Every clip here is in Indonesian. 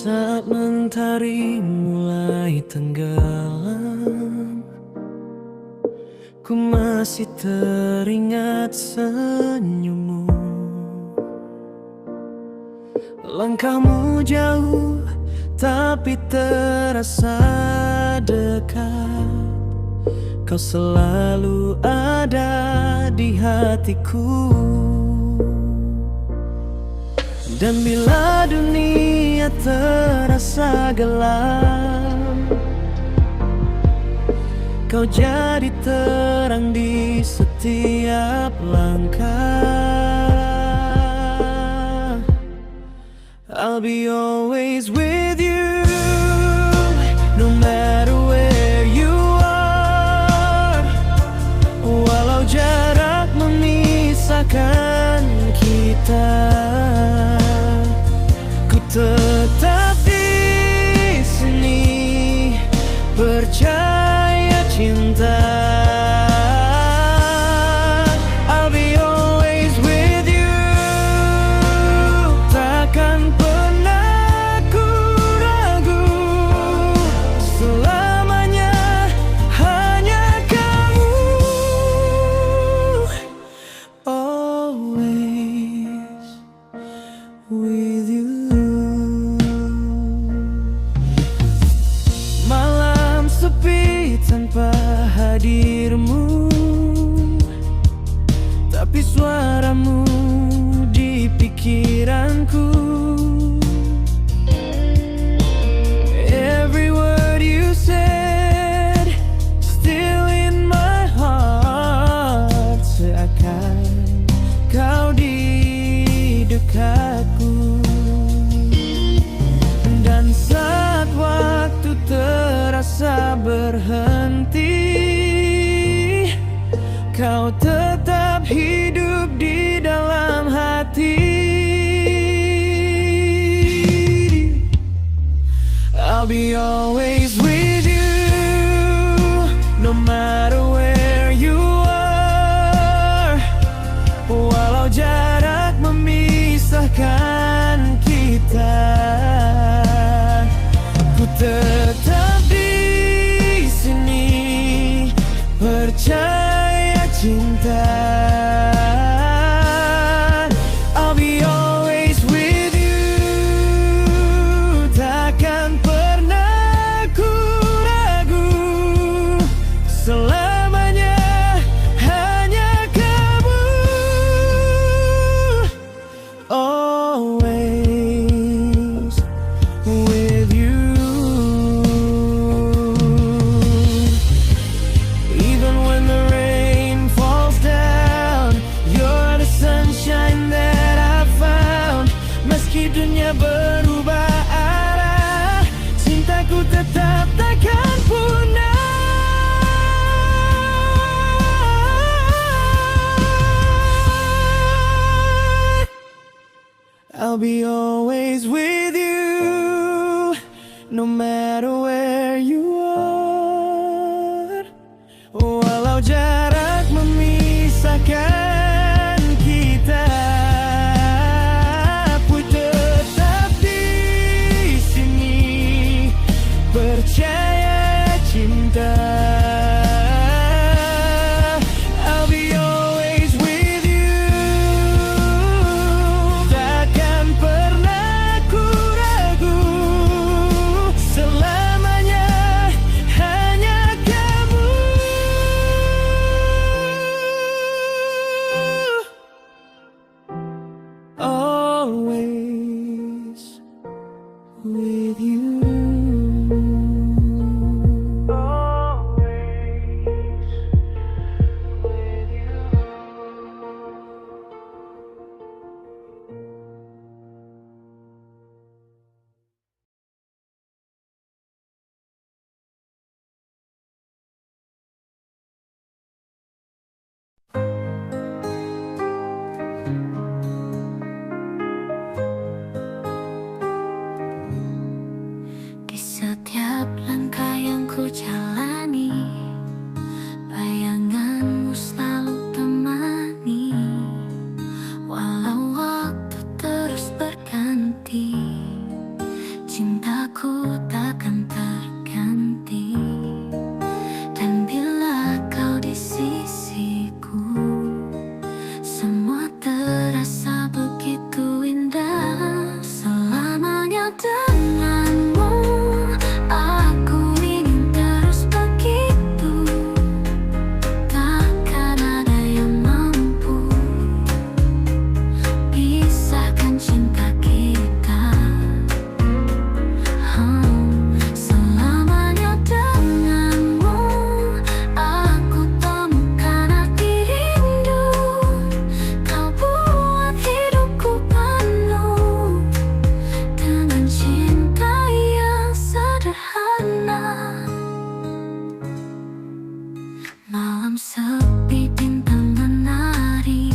Saat mentari mulai tenggelam, ku masih teringat senyummu. Langkahmu jauh tapi terasa dekat. Kau selalu ada di hatiku. Dan bila dunia terasa gelap, kau jadi terang di setiap langkah. I'll be always with you, no matter where you are. Walau jarak memisahkan kita, ku tetap di sini, percaya cinta. I'll be always with you, takkan pernah ku ragu. Selamanya hanya kamu, always with you. Malam sepi tanpa hadirmu, tapi suaramu di pikiranku. Every word you said still in my heart, seakan kau di dekatku. Dan saat waktu terasa berhenti, kau tetap hidup di dalam hati. I'll be always with you, no matter where you are. Walau jarak memisahkan kita, ku tetap di sini, percaya cinta. I'll be always with you, takkan pernah ku ragu. Selamanya hanya kamu, always with you. Even when the rain falls down, you're the sunshine that I found. Meski dunia berubah arah, cintaku tetap takkan punah. I'll be always with you, no matter where you are. Walau jarak memisahkan kita, ku tetap di sini, percaya cinta. I'll be always with you, takkan pernah ku ragu. Selama denganmu, aku ingin terus begitu. Takkan ada yang mampu pisahkan cinta kita. Selamanya denganmu, aku temukan arti rindu. Kau buat hidupku penuh dengan cinta yang sederhana. Malam sepi, bintang menari,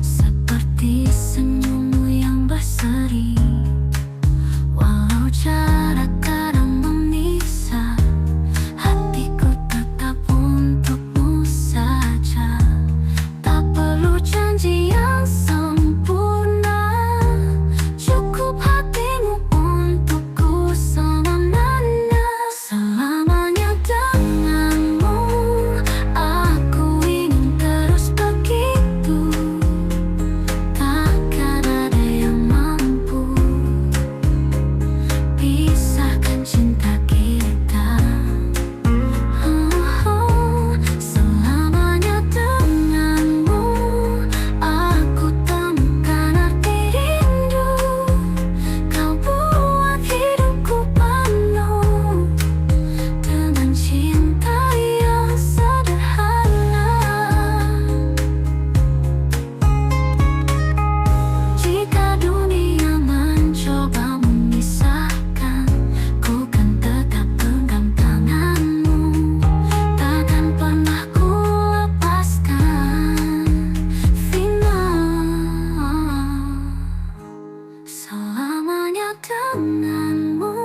seperti senyummu yang berseri. Walau jarak kadang memisah, hatiku tetap untukmu saja. Tak perlu janji yang sempurna, cukup hatimu untukku selamanya. Selamanya denganmu, aku ingin terus begitu. Takkan ada yang mampu pisahkan cinta kita. Selamanya denganmu, aku temukan arti rindu. Kau buat hidupku penuh dengan cinta yang sederhana. Jika dunia mencoba memisahkan, ku kan tetap genggam tanganmu. Takkan pernah ku lepaskan. Final. Selamanya denganmu,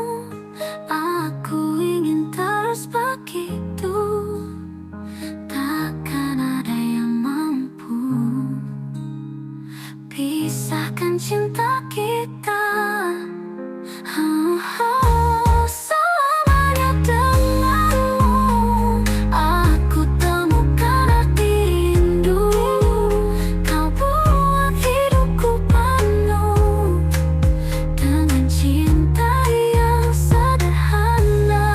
aku ingin terus begitu. Takkan ada yang mampu pisahkan cinta kita. Selamanya denganmu, aku temukan arti rindu. Kau buat hidupku penuh dengan cinta yang sederhana.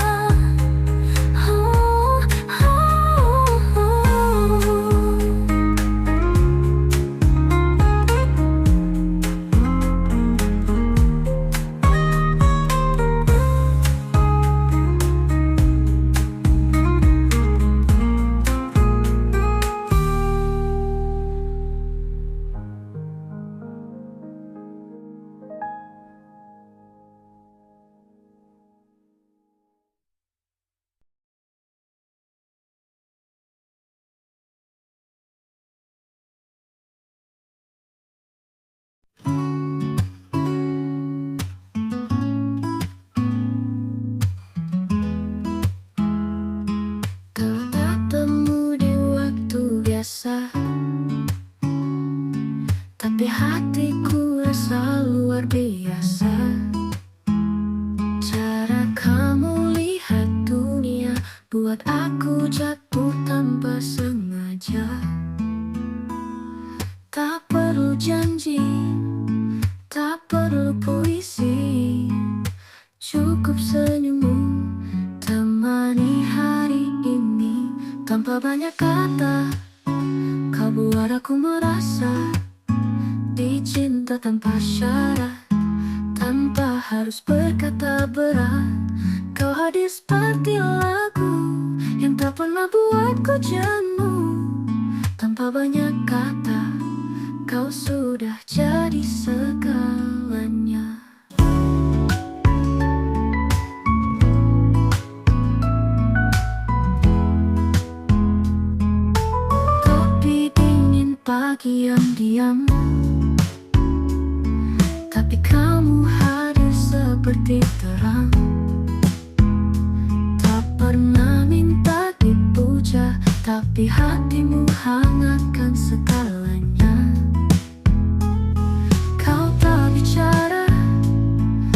Ketemu di waktu biasa, tapi hatiku rasa luar biasa. Cara kamu lihat dunia buat aku jatuh tanpa sengaja. Tak perlu janji, tak perlu puisi, cukup senyummu temani hari ini. Tanpa banyak kata, kau buat aku merasa dicinta tanpa syarat. Tanpa harus berkata berat, kau hadir seperti lagu yang tak pernah buatku jenuh. Tanpa banyak kata, kau sudah jadi segalanya. Topi dingin pagi yang diam, tapi kamu hadir seperti terang. Tak pernah minta dipuja, tapi hatimu hangatkan segalanya. Kau tak bicara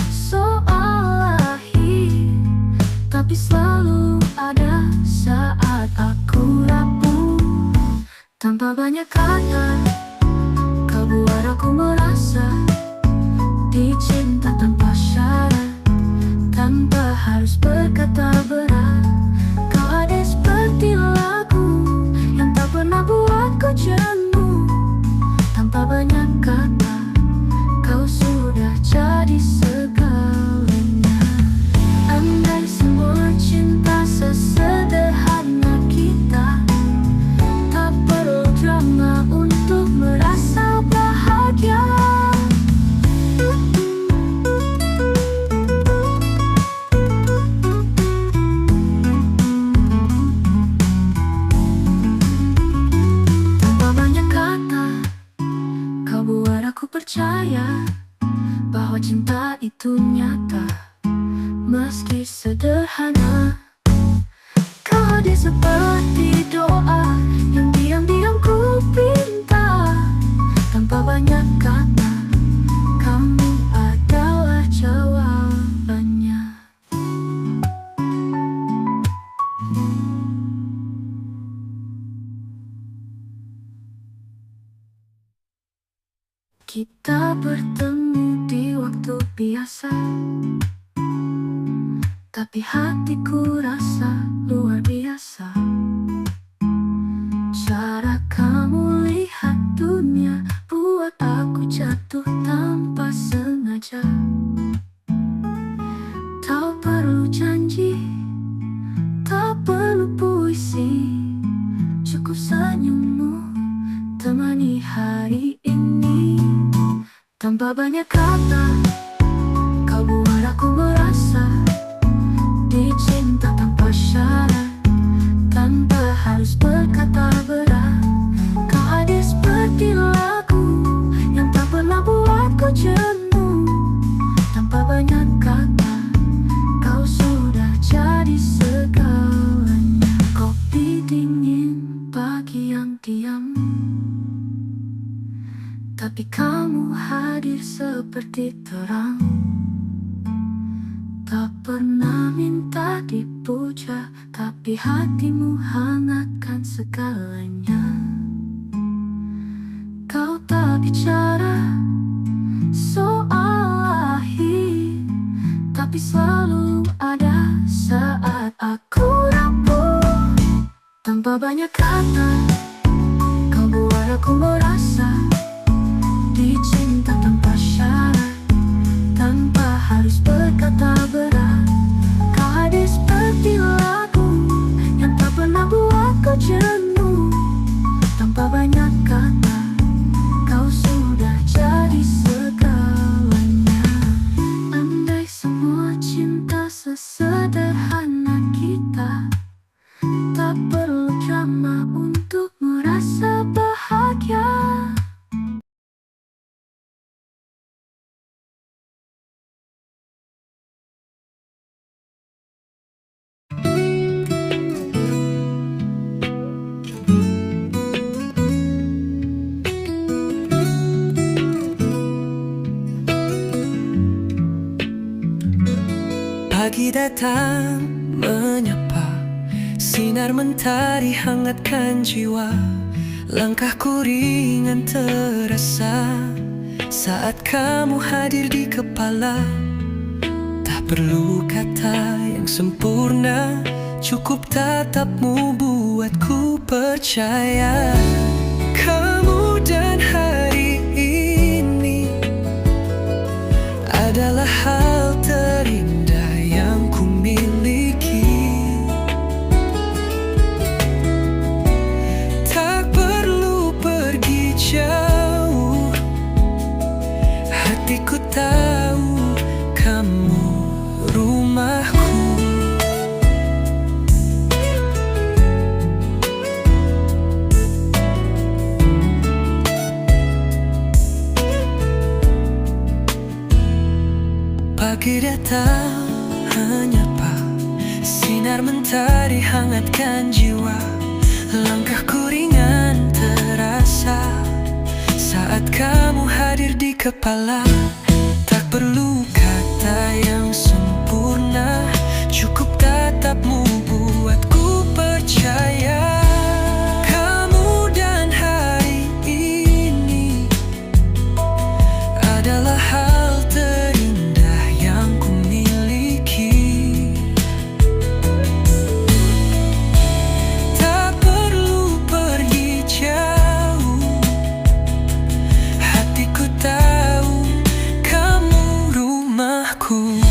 soal lahir, tapi selalu ada saat aku rapuh. Tanpa banyak kata, kau buat aku merasa dicinta tanpa syarat. harus berkata berat. Kau ada seperti lagu yang tak pernah buatku jenuh. Tanpa banyak kata, kau sudah jadi segalanya. Andai semua cinta sesederhana kita, tak perlu drama untuk merasa bahagia. Tanpa banyak kata, kau buat aku percaya bahwa cinta itu nyata, meski sederhana. Kau hadir seperti doa yang diam-diam ku pinta. Tanpa banyak kata, kamu adalah jawabannya. Kita bertemu di waktu biasa, tapi hatiku rasa luar biasa. Cara kamu lihat dunia buat aku jatuh tanpa sengaja. Tak perlu janji, tak perlu puisi, cukup senyummu temani hari ini. Tanpa banyak kata, kau buat aku merasa dicinta tanpa syarat, tanpa harus berkata berat. Kau hadir seperti lagu yang tak pernah buatku jenuh. Tanpa banyak kata, kau sudah jadi segalanya. Kopi dingin, pagi yang diam, tapi kamu hadir seperti terang. Tak pernah minta dipuja, tapi hatimu hangatkan segalanya. Kau tak bicara soal akhir, tapi selalu ada saat aku rapuh. Tanpa banyak kata, kau buat aku merasa dicinta tanpa syarat, tanpa harus berkata berat. Kau hadir seperti lagu yang tak pernah buatku jenuh. Tanpa banyak kata, kau sudah jadi segalanya. Andai semua cinta sesederhana kita, tak perlu drama untuk merasa bahagia. Pagi datang menyapa, sinar mentari hangatkan jiwa. Langkahku ringan terasa saat kamu hadir di kepala. Tak perlu kata yang sempurna, cukup tatapmu buatku percaya. Kamu dan hari ini adalah hal terindah yang ku miliki. Tak perlu pergi jauh, hatiku tahu kamu rumahku. Pagi datang menyapa, sinar mentari hangatkan jiwa. Langkahku ringan terasa saat kamu hadir di kepala. Tak perlu kata yang sempurna, cukup tatapmu buatku percaya. Kamu dan hari ini adalah hal terindah yang ku miliki. rumahku.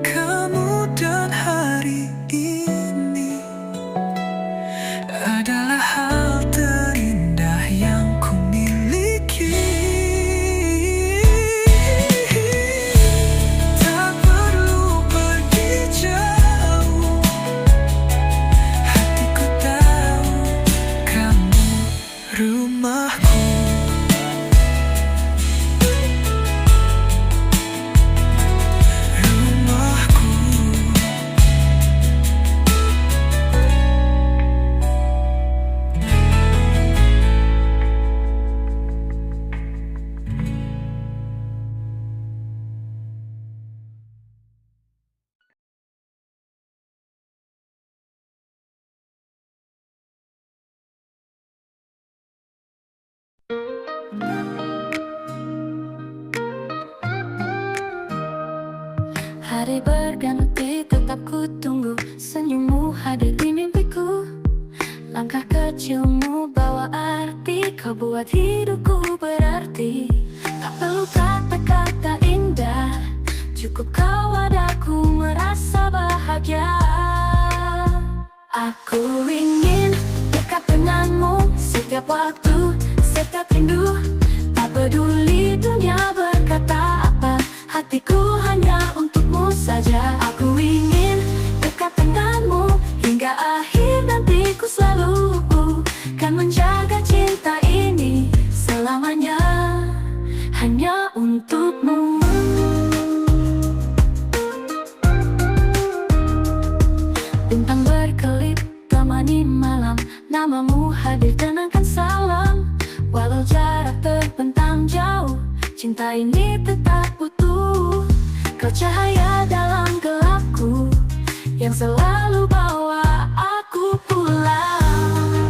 Kemudian hari ini adalah hal terindah yang ku miliki. Tak perlu pergi jauh, hatiku tahu kamu rumahku. Hari berganti tetap ku tunggu senyummu hadir di mimpiku. Langkah kecilmu bawa arti, kau buat hidupku berarti. Tak perlu kata-kata indah, cukup kau adaku merasa bahagia. Aku ingin dekat denganmu setiap waktu, setiap rindu. Tak peduli dunia berkata apa, hatiku hanya untukmu saja. Aku ingin dekat denganmu hingga akhir nantiku, selalu kan menjaga cinta ini selamanya hanya untukmu. Bintang berkelip temani malam, namamu hadir tenangkan salam. Walau jarak terbentang jauh, cinta ini tetap utuh. Kau cahaya dalam gelapku yang selalu bawa aku pulang.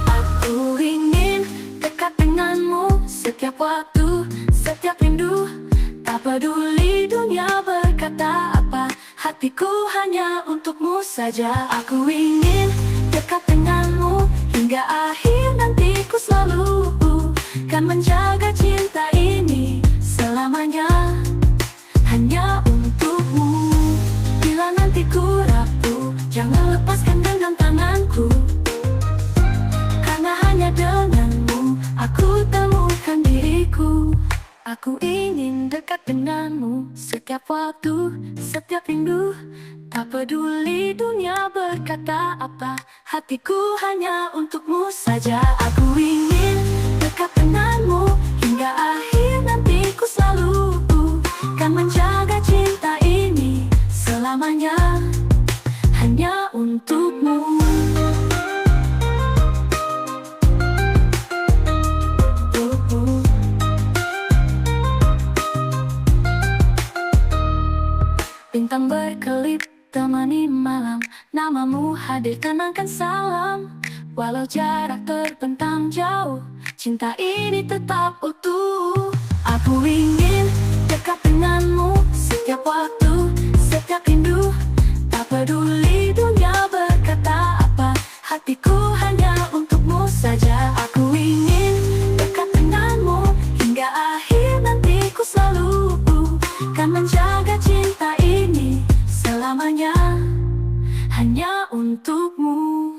Aku ingin dekat denganmu setiap waktu, setiap rindu. Tak peduli dunia berkata apa, hatiku hanya untukmu saja. Aku ingin dekat denganmu hingga akhir nantiku, selalu kan menjaga cinta ini selamanya hanya untukmu. Bila nanti ku rapuh, jangan lepaskan genggam tanganku, karena hanya denganmu aku temukan diriku. Aku ingin dekat denganmu setiap waktu, setiap rindu. Tak peduli dunia berkata apa, hatiku hanya untukmu saja. Aku ingin dekat denganmu hingga akhir nantiku, selalu kan menjaga cinta ini selamanya hanya untukmu. Bintang berkelip temani malam, namamu hadir tenangkan salam. Walau jarak terbentang jauh, cinta ini tetap utuh. Aku ingin dekat denganmu setiap waktu, setiap rindu. Tak peduli dunia berkata apa, hatiku hanya untukmu saja. Aku ingin dekat denganmu hingga akhir nantiku, selalu kan menjaga cinta ini selamanya hanya untukmu.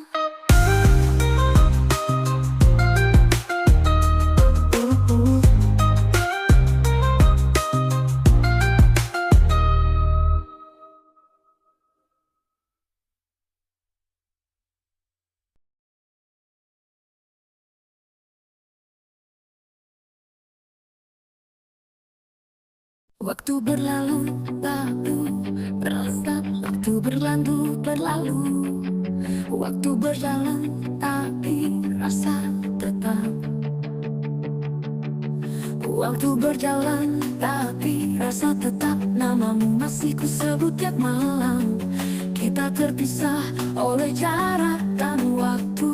Waktu berlalu, waktu berlalu, berlalu. Waktu berjalan, tapi rasa tetap. Waktu berjalan, tapi rasa tetap. Namamu masih ku sebut tiap malam. Kita terpisah oleh jarak dan waktu.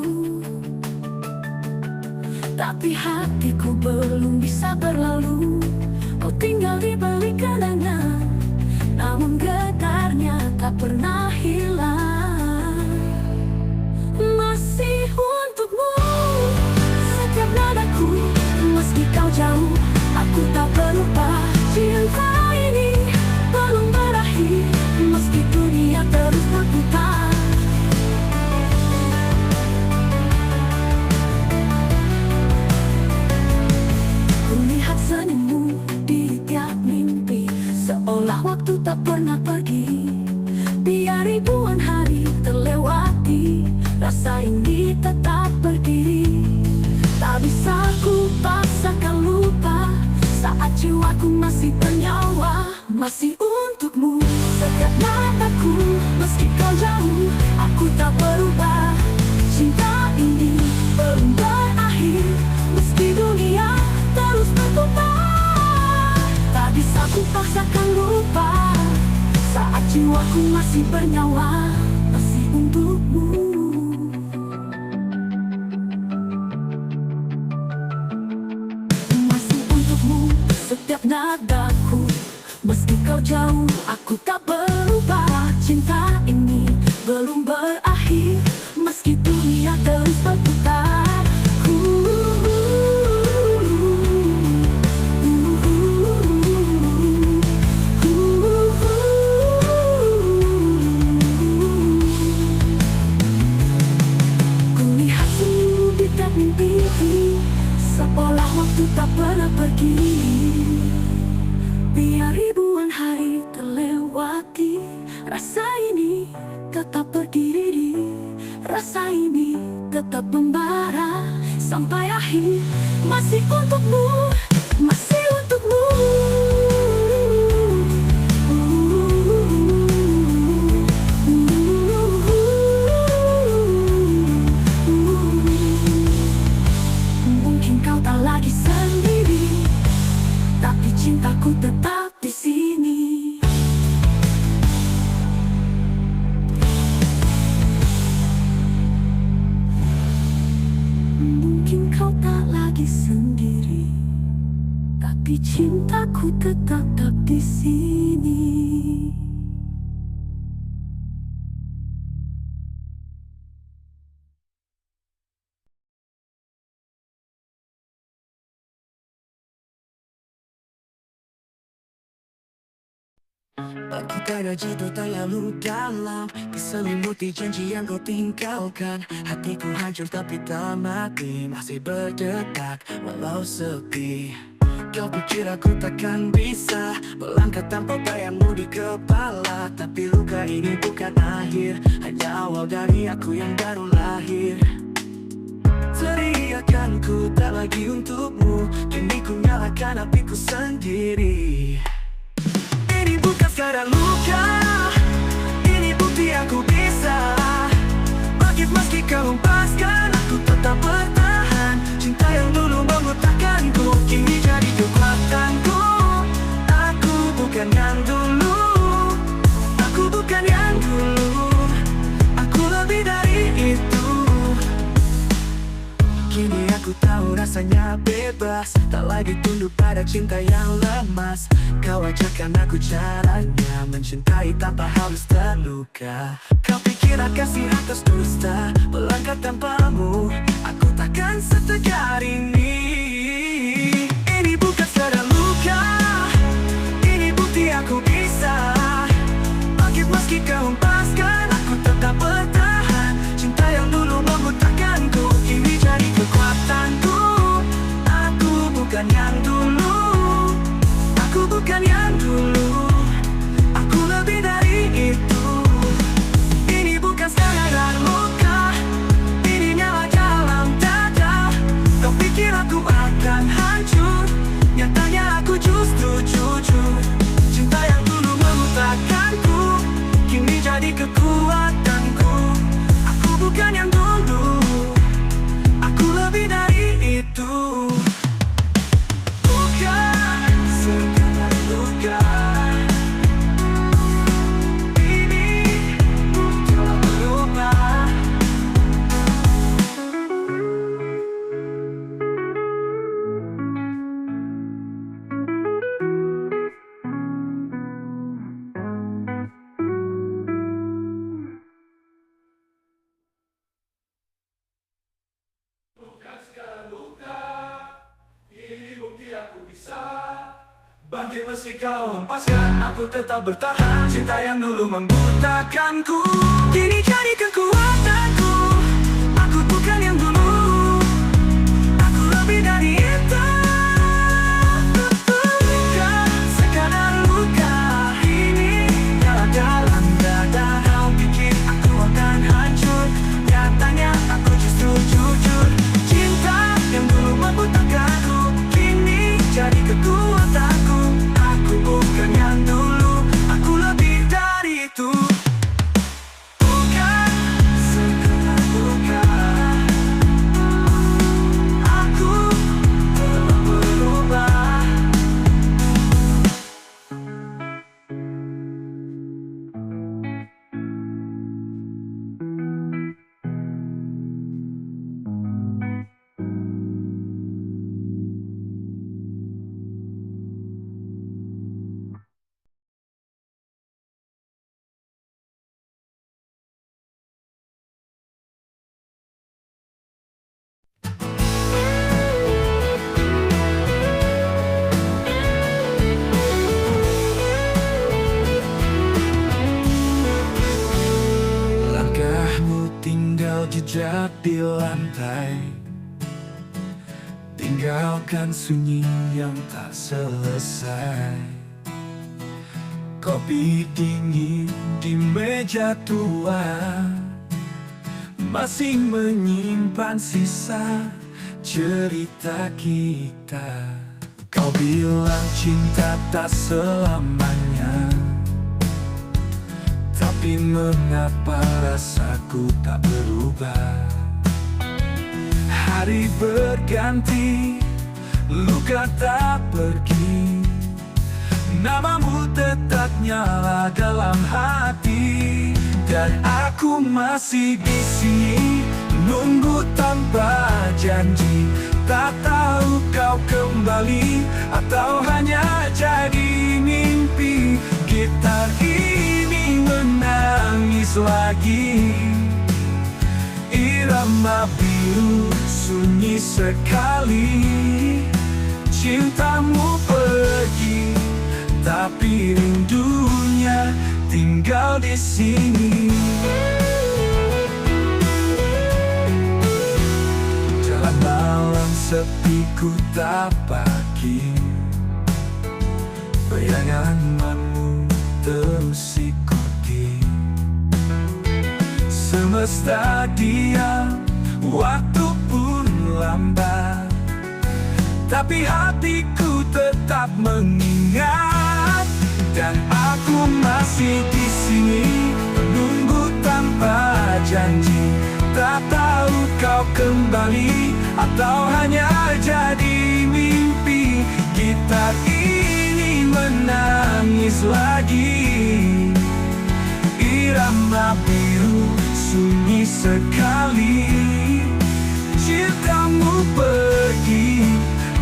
Tapi hatiku belum bisa berlalu. Kau tinggal di balik kenangan, namun getarnya tak pernah hilang. Masih untukmu setiap nadaku, meski kau jauh, aku tak berubah. Cinta ini belum berakhir, meski dunia terus berputar. Kulihat senyummu di tiap mimpi, seolah waktu tak pernah pergi. Biar ribuan hari terlewati, rasa ini tetap berdiri. Tak bisa ku paksakan lupa, saat jiwaku masih bernyawa. Masih untukmu setiap mataku, meski kau jauh, aku tak berubah. Cinta ini belum berakhir, meski dunia terus berputar. Tak bisa ku paksakan lupa, saat jiwaku masih bernyawa. Masih untukmu. Masih untukmu setiap nadaku, meski kau jauh, aku tak berubah. Cinta ini belum berakhir, meski dunia terus berputar. Kulihatmu di tiap mimpi, seolah waktu tak pernah pergi. Biar ribuan hari terlewati, rasa ini tetap berdiri. Rasa ini tetap membara sampai akhir. Masih untukmu, masih untukmu. Mungkin kau tak lagi sendiri, tapi cintaku tetap di sini. Mungkin kau tak lagi sendiri, tapi cintaku tetap di sini. Aku tiada jatuh terlalu dalam, diselimuti janji yang kau tinggalkan. Hatiku hancur tapi tak mati, masih berdetak walau sepi. Kau pikir aku takkan bisa melangkah tanpa bayangmu di kepala. Tapi luka ini bukan akhir, hanya awal dari aku yang baru lahir. Teriakan ku tak lagi untukmu, kini ku nyalakan apiku sendiri. Ini bukan sekadar luka, ini bukti aku bisa bangkit meski kau hempaskan. Aku tetap bertahan, cinta yang dulu mengutahkanku kini jadi kekuatanku. Aku bukan yang dulu, aku bukan yang dulu, aku lebih dari itu. Kini aku tahu rasanya bebas, tak lagi tunduk pada cinta yang lemas. Kau ajarkan aku caranya mencintai tanpa harus terluka. Kau pikir akan sihat atas dusta, melangkah tanpamu aku takkan setegar ini. Ini bukan sekadar luka, ini bukti aku bisa bangkit meski kau hempaskan. Aku tetap bertahan, cinta yang dulu mengutahkanku kini jadi kekuatanku. Aku bukan yang dulu, aku bukan yang dulu, aku lebih dari itu. Ini bukan sekadar luka, ini Bangkit meski kau hempaskan, aku tetap bertahan. Cinta yang dulu membutakanku kini jadi kekuatanku. Aku bukan yang dulu, aku lebih dari itu. Luka, sekadar luka ini nyala dalam dada. Kau pikir aku akan hancur, nyatanya aku justru jujur. Cinta yang dulu membutakanku kini jadi kekuatanku. Aku bukan yang dulu, aku lebih dari itu. Bukan sekedar luka, aku telah berubah. Langkahmu tinggal jejak di lantai, tinggalkan sunyi yang tak selesai. Kopi dingin di meja tua masih menyimpan sisa cerita kita. Kau bilang cinta tak selamanya, tapi mengapa rasaku tak berubah? Hari berganti, luka tak pergi, namamu tetap nyala dalam hati. Dan aku masih di sini, nunggu tanpa janji. Tak tahu kau kembali atau hanya jadi mimpi. Gitar ini menangis lagi, irama biru sunyi sekali. Cintamu pergi, tapi rindunya tinggal di sini. Jalan malam sepi ku tapaki, bayanganmu terus ikuti. Semesta diam, waktu pun lambat, tapi hatiku tetap mengingat. Dan aku masih di sini, menunggu tanpa janji. Tak tahu kau kembali atau hanya jadi mimpi. Gitar ini menangis lagi, irama biru sunyi sekali. Cintamu pergi,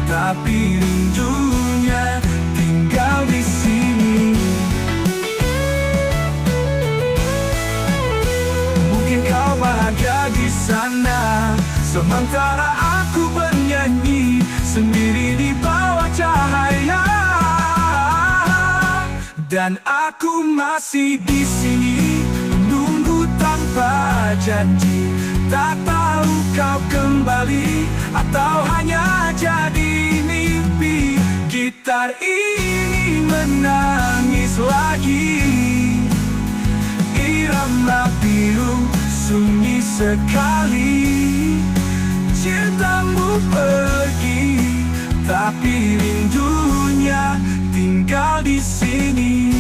tapi rindunya tinggal di sini. Mungkin kau bahagia di sana, sementara aku bernyanyi sendiri di bawah cahaya. Dan aku masih di sini, menunggu tanpa janji. Tak tahu kau kembali atau hanya jadi mimpi. Gitar ini menangis lagi, irama biru sunyi sekali. Cintamu pergi, tapi rindunya tinggal di sini.